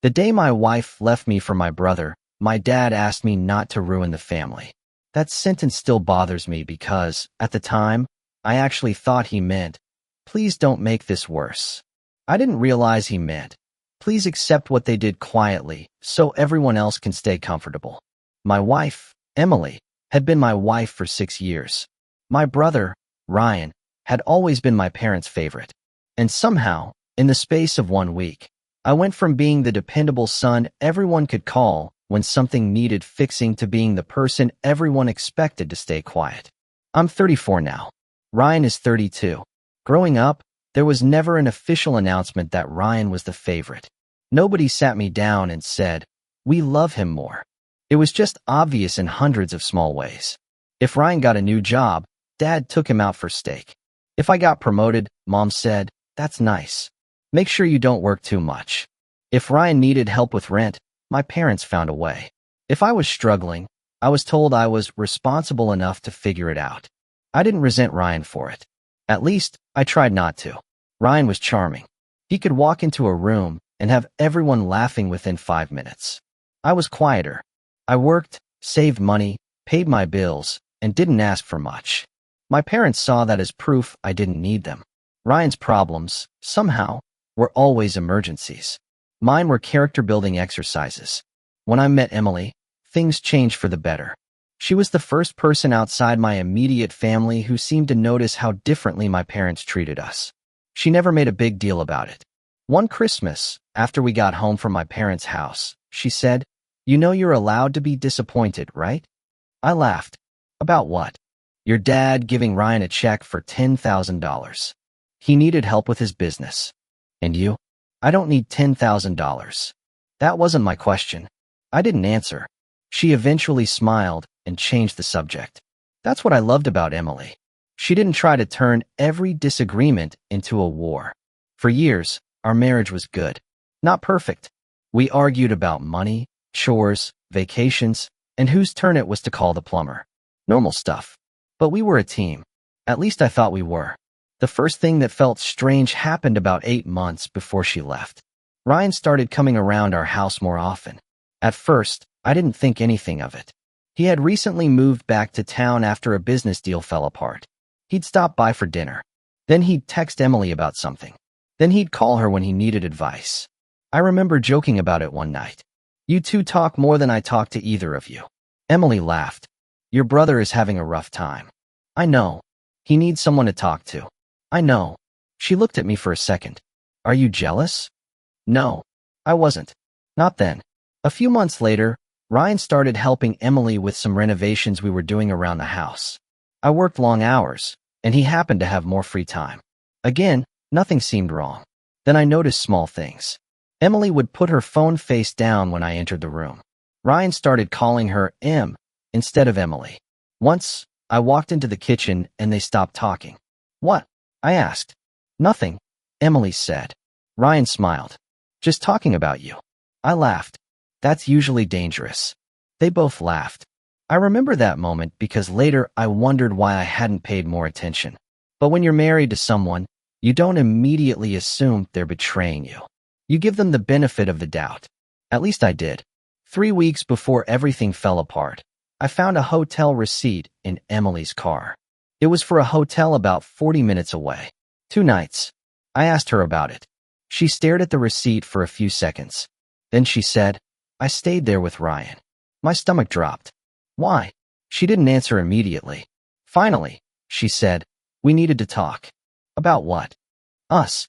The day my wife left me for my brother, my dad asked me not to ruin the family. That sentence still bothers me because, at the time, I actually thought he meant, please don't make this worse. I didn't realize he meant, please accept what they did quietly so everyone else can stay comfortable. My wife, Emily, had been my wife for 6 years. My brother, Ryan, had always been my parents' favorite. And somehow, in the space of 1 week, I went from being the dependable son everyone could call when something needed fixing to being the person everyone expected to stay quiet. I'm 34 now. Ryan is 32. Growing up, there was never an official announcement that Ryan was the favorite. Nobody sat me down and said, we love him more. It was just obvious in hundreds of small ways. If Ryan got a new job, Dad took him out for steak. If I got promoted, Mom said, that's nice. Make sure you don't work too much. If Ryan needed help with rent, my parents found a way. If I was struggling, I was told I was responsible enough to figure it out. I didn't resent Ryan for it. At least, I tried not to. Ryan was charming. He could walk into a room and have everyone laughing within 5 minutes. I was quieter. I worked, saved money, paid my bills, and didn't ask for much. My parents saw that as proof I didn't need them. Ryan's problems, somehow, were always emergencies. Mine were character-building exercises. When I met Emily, things changed for the better. She was the first person outside my immediate family who seemed to notice how differently my parents treated us. She never made a big deal about it. One Christmas, after we got home from my parents' house, she said, you know you're allowed to be disappointed, right? I laughed. About what? Your dad giving Ryan a check for $10,000. He needed help with his business. And you? I don't need $10,000. That wasn't my question. I didn't answer. She eventually smiled and changed the subject. That's what I loved about Emily. She didn't try to turn every disagreement into a war. For years, our marriage was good. Not perfect. We argued about money, chores, vacations, and whose turn it was to call the plumber. Normal stuff. But we were a team. At least I thought we were. The first thing that felt strange happened about 8 months before she left. Ryan started coming around our house more often. At first, I didn't think anything of it. He had recently moved back to town after a business deal fell apart. He'd stop by for dinner. Then he'd text Emily about something. Then he'd call her when he needed advice. I remember joking about it one night. You two talk more than I talk to either of you. Emily laughed. Your brother is having a rough time. I know. He needs someone to talk to. I know. She looked at me for a second. Are you jealous? No, I wasn't. Not then. A few months later, Ryan started helping Emily with some renovations we were doing around the house. I worked long hours, and he happened to have more free time. Again, nothing seemed wrong. Then I noticed small things. Emily would put her phone face down when I entered the room. Ryan started calling her Em instead of Emily. Once, I walked into the kitchen and they stopped talking. What? I asked. Nothing, Emily said. Ryan smiled. Just talking about you. I laughed. That's usually dangerous. They both laughed. I remember that moment because later I wondered why I hadn't paid more attention. But when you're married to someone, you don't immediately assume they're betraying you. You give them the benefit of the doubt. At least I did. 3 weeks before everything fell apart, I found a hotel receipt in Emily's car. It was for a hotel about 40 minutes away. 2 nights. I asked her about it. She stared at the receipt for a few seconds. Then she said, I stayed there with Ryan. My stomach dropped. Why? She didn't answer immediately. Finally, she said, we needed to talk. About what? Us.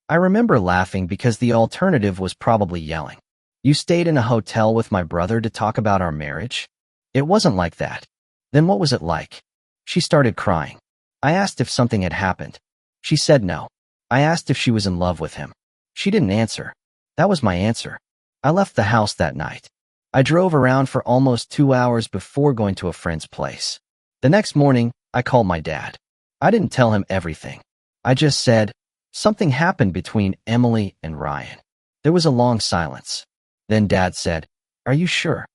I remember laughing because the alternative was probably yelling. You stayed in a hotel with my brother to talk about our marriage? It wasn't like that. Then what was it like? She started crying. I asked if something had happened. She said no. I asked if she was in love with him. She didn't answer. That was my answer. I left the house that night. I drove around for almost 2 hours before going to a friend's place. The next morning, I called my dad. I didn't tell him everything. I just said, something happened between Emily and Ryan. There was a long silence. Then Dad said, are you sure?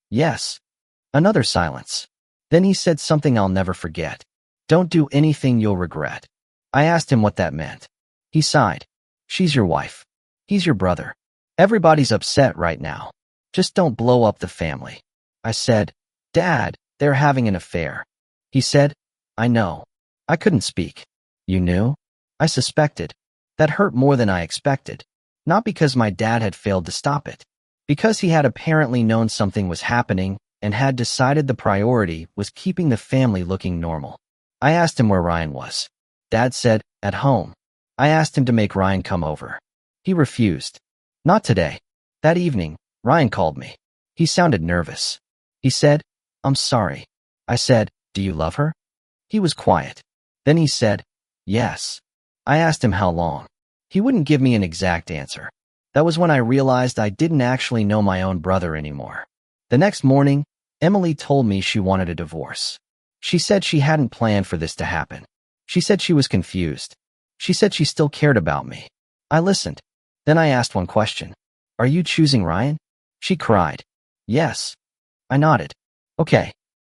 Yes. Another silence. Then he said something I'll never forget. Don't do anything you'll regret. I asked him what that meant. He sighed. She's your wife. He's your brother. Everybody's upset right now. Just don't blow up the family. I said, Dad, they're having an affair. He said, I know. I couldn't speak. You knew? I suspected. That hurt more than I expected. Not because my dad had failed to stop it. Because he had apparently known something was happening and had decided the priority was keeping the family looking normal. I asked him where Ryan was. Dad said, at home. I asked him to make Ryan come over. He refused. Not today. That evening, Ryan called me. He sounded nervous. He said, I'm sorry. I said, do you love her? He was quiet. Then he said, yes. I asked him how long. He wouldn't give me an exact answer. That was when I realized I didn't actually know my own brother anymore. The next morning, Emily told me she wanted a divorce. She said she hadn't planned for this to happen. She said she was confused. She said she still cared about me. I listened. Then I asked one question. Are you choosing Ryan? She cried. Yes. I nodded. Okay.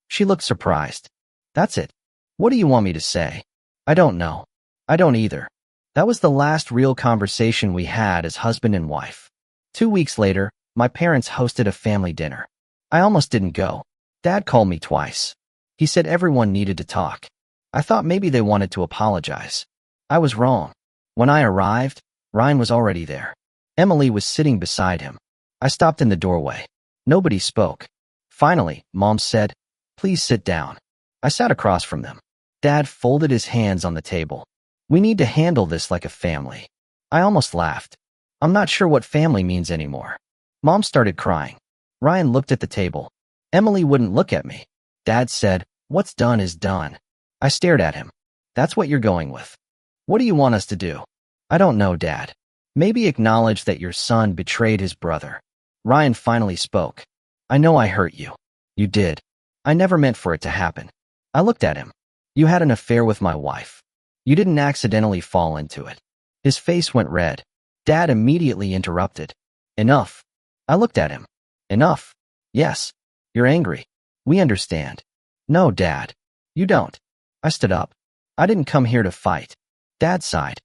She looked surprised. That's it. What do you want me to say? I don't know. I don't either. That was the last real conversation we had as husband and wife. 2 weeks later, my parents hosted a family dinner. I almost didn't go. Dad called me twice. He said everyone needed to talk. I thought maybe they wanted to apologize. I was wrong. When I arrived, Ryan was already there. Emily was sitting beside him. I stopped in the doorway. Nobody spoke. Finally, Mom said, please sit down. I sat across from them. Dad folded his hands on the table. We need to handle this like a family. I almost laughed. I'm not sure what family means anymore. Mom started crying. Ryan looked at the table. Emily wouldn't look at me. Dad said, what's done is done. I stared at him. That's what you're going with. What do you want us to do? I don't know, Dad. Maybe acknowledge that your son betrayed his brother. Ryan finally spoke. I know I hurt you. You did. I never meant for it to happen. I looked at him. You had an affair with my wife. You didn't accidentally fall into it. His face went red. Dad immediately interrupted. Enough. I looked at him. Enough. Yes. You're angry. We understand. No, Dad. You don't. I stood up. I didn't come here to fight. Dad sighed.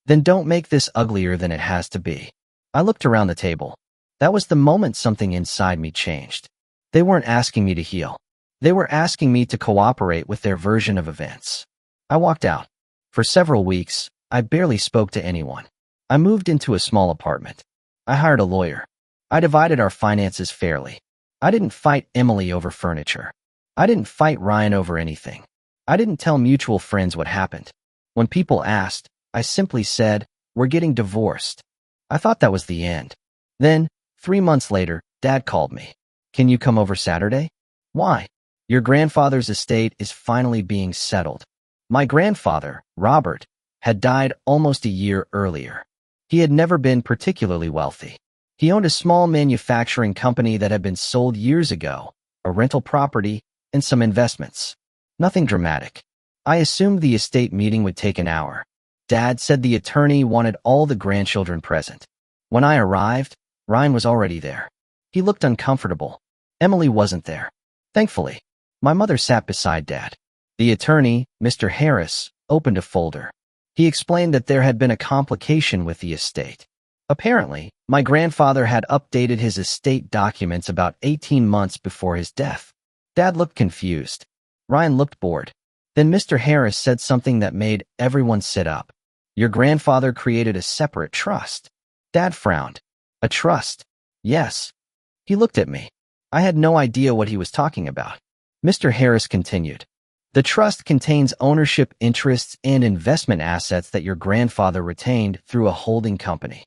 Then don't make this uglier than it has to be. I looked around the table. That was the moment something inside me changed. They weren't asking me to heal. They were asking me to cooperate with their version of events. I walked out. For several weeks, I barely spoke to anyone. I moved into a small apartment. I hired a lawyer. I divided our finances fairly. I didn't fight Emily over furniture. I didn't fight Ryan over anything. I didn't tell mutual friends what happened. When people asked, I simply said, we're getting divorced. I thought that was the end. Then, 3 months later, Dad called me. Can you come over Saturday? Why? Your grandfather's estate is finally being settled. My grandfather, Robert, had died almost a year earlier. He had never been particularly wealthy. He owned a small manufacturing company that had been sold years ago, a rental property, and some investments. Nothing dramatic. I assumed the estate meeting would take an hour. Dad said the attorney wanted all the grandchildren present. When I arrived, Ryan was already there. He looked uncomfortable. Emily wasn't there. Thankfully, my mother sat beside Dad. The attorney, Mr. Harris, opened a folder. He explained that there had been a complication with the estate. Apparently, my grandfather had updated his estate documents about 18 months before his death. Dad looked confused. Ryan looked bored. Then Mr. Harris said something that made everyone sit up. Your grandfather created a separate trust. Dad frowned. A trust? Yes. He looked at me. I had no idea what he was talking about. Mr. Harris continued. The trust contains ownership interests and investment assets that your grandfather retained through a holding company.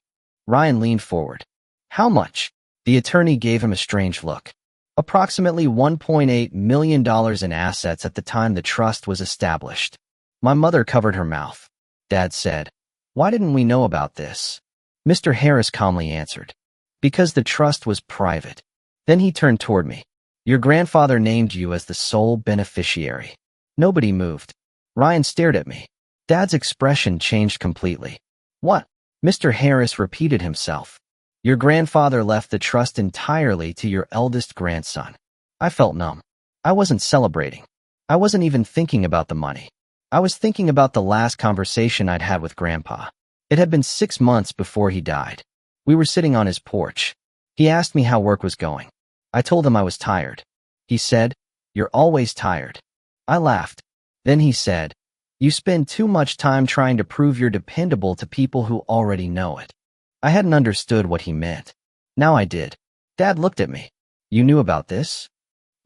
Ryan leaned forward. How much? The attorney gave him a strange look. Approximately $1.8 million in assets at the time the trust was established. My mother covered her mouth. Dad said, why didn't we know about this? Mr. Harris calmly answered, because the trust was private. Then he turned toward me. Your grandfather named you as the sole beneficiary. Nobody moved. Ryan stared at me. Dad's expression changed completely. What? Mr. Harris repeated himself. Your grandfather left the trust entirely to your eldest grandson. I felt numb. I wasn't celebrating. I wasn't even thinking about the money. I was thinking about the last conversation I'd had with Grandpa. It had been 6 months before he died. We were sitting on his porch. He asked me how work was going. I told him I was tired. He said, "You're always tired." I laughed. Then he said, "You spend too much time trying to prove you're dependable to people who already know it." I hadn't understood what he meant. Now I did. Dad looked at me. "You knew about this?"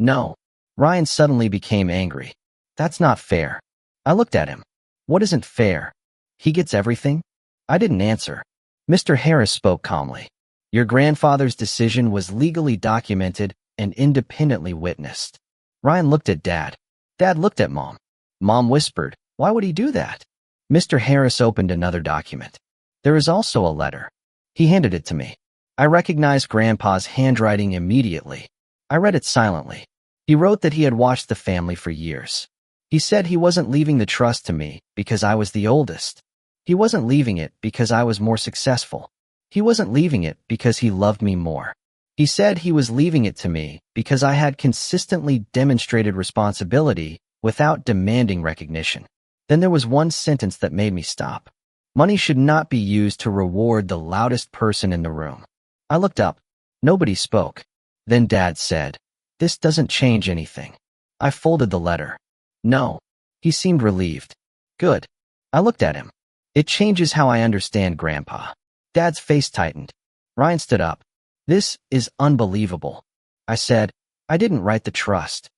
"No." Ryan suddenly became angry. "That's not fair." I looked at him. "What isn't fair? He gets everything?" I didn't answer. Mr. Harris spoke calmly. "Your grandfather's decision was legally documented and independently witnessed." Ryan looked at Dad. Dad looked at Mom. Mom whispered, "Why would he do that?" Mr. Harris opened another document. "There is also a letter." He handed it to me. I recognized Grandpa's handwriting immediately. I read it silently. He wrote that he had watched the family for years. He said he wasn't leaving the trust to me because I was the oldest. He wasn't leaving it because I was more successful. He wasn't leaving it because he loved me more. He said he was leaving it to me because I had consistently demonstrated responsibility without demanding recognition. Then there was one sentence that made me stop. Money should not be used to reward the loudest person in the room. I looked up. Nobody spoke. Then Dad said, "This doesn't change anything." I folded the letter. "No." He seemed relieved. "Good." I looked at him. "It changes how I understand Grandpa." Dad's face tightened. Ryan stood up. "This is unbelievable." I said, "I didn't write the trust."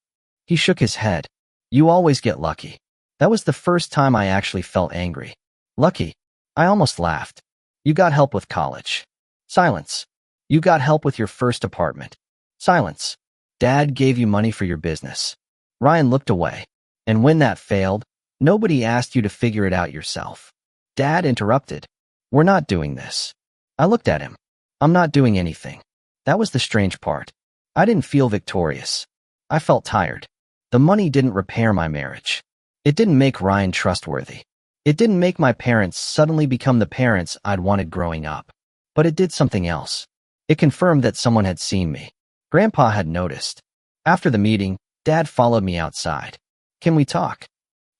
He shook his head. "You always get lucky." That was the first time I actually felt angry. Lucky? I almost laughed. "You got help with college." Silence. "You got help with your first apartment." Silence. "Dad gave you money for your business." Ryan looked away. "And when that failed, nobody asked you to figure it out yourself." Dad interrupted. "We're not doing this." I looked at him. "I'm not doing anything." That was the strange part. I didn't feel victorious. I felt tired. The money didn't repair my marriage. It didn't make Ryan trustworthy. It didn't make my parents suddenly become the parents I'd wanted growing up. But it did something else. It confirmed that someone had seen me. Grandpa had noticed. After the meeting, Dad followed me outside. "Can we talk?"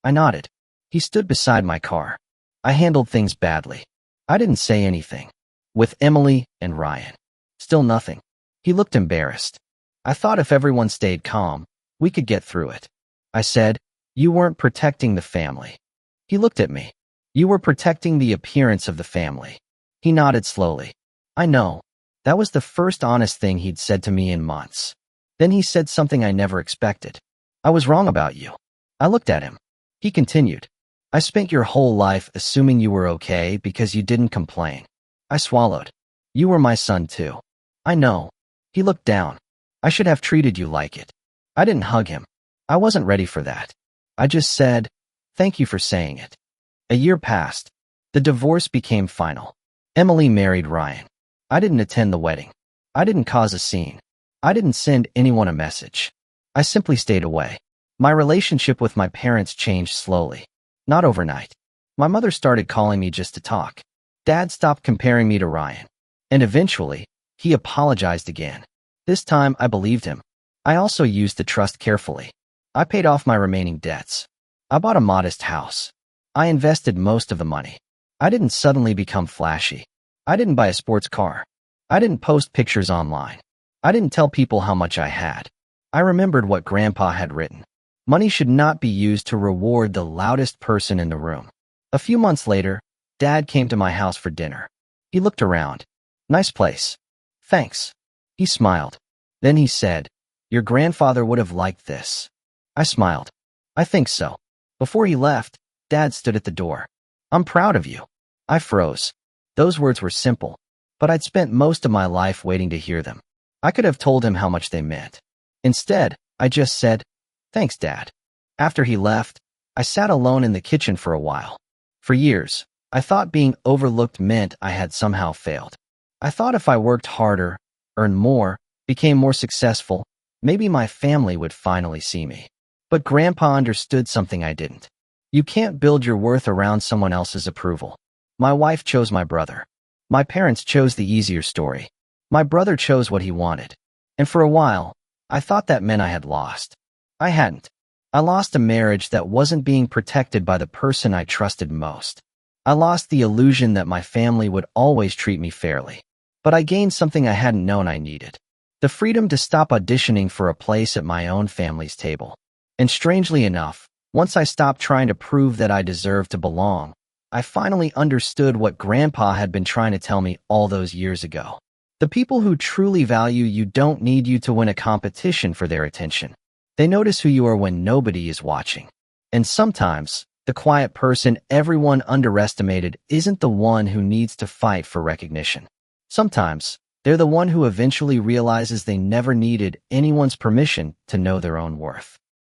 I nodded. He stood beside my car. I handled things badly. I didn't say anything. With Emily and Ryan. Still nothing. He looked embarrassed. I thought if everyone stayed calm, we could get through it. I said, "You weren't protecting the family." He looked at me. "You were protecting the appearance of the family." He nodded slowly. "I know." That was the first honest thing he'd said to me in months. Then he said something I never expected. "I was wrong about you." I looked at him. He continued, "I spent your whole life assuming you were okay because you didn't complain." I swallowed. "You were my son too." "I know." He looked down. "I should have treated you like it." I didn't hug him. I wasn't ready for that. I just said, "Thank you for saying it." A year passed. The divorce became final. Emily married Ryan. I didn't attend the wedding. I didn't cause a scene. I didn't send anyone a message. I simply stayed away. My relationship with my parents changed slowly. Not overnight. My mother started calling me just to talk. Dad stopped comparing me to Ryan. And eventually, he apologized again. This time, I believed him. I also used the trust carefully. I paid off my remaining debts. I bought a modest house. I invested most of the money. I didn't suddenly become flashy. I didn't buy a sports car. I didn't post pictures online. I didn't tell people how much I had. I remembered what Grandpa had written. Money should not be used to reward the loudest person in the room. A few months later, Dad came to my house for dinner. He looked around. "Nice place." "Thanks." He smiled. Then he said, "Your grandfather would have liked this." I smiled. "I think so." Before he left, Dad stood at the door. "I'm proud of you." I froze. Those words were simple, but I'd spent most of my life waiting to hear them. I could have told him how much they meant. Instead, I just said, "Thanks, Dad." After he left, I sat alone in the kitchen for a while. For years, I thought being overlooked meant I had somehow failed. I thought if I worked harder, earned more, became more successful, maybe my family would finally see me. But Grandpa understood something I didn't. You can't build your worth around someone else's approval. My wife chose my brother. My parents chose the easier story. My brother chose what he wanted. And for a while, I thought that meant I had lost. I hadn't. I lost a marriage that wasn't being protected by the person I trusted most. I lost the illusion that my family would always treat me fairly. but I gained something I hadn't known I needed. The freedom to stop auditioning for a place at my own family's table. And strangely enough, once I stopped trying to prove that I deserved to belong, I finally understood what Grandpa had been trying to tell me all those years ago. The people who truly value you don't need you to win a competition for their attention. They notice who you are when nobody is watching. And sometimes, the quiet person everyone underestimated isn't the one who needs to fight for recognition. Sometimes, they're the one who eventually realizes they never needed anyone's permission to know their own worth.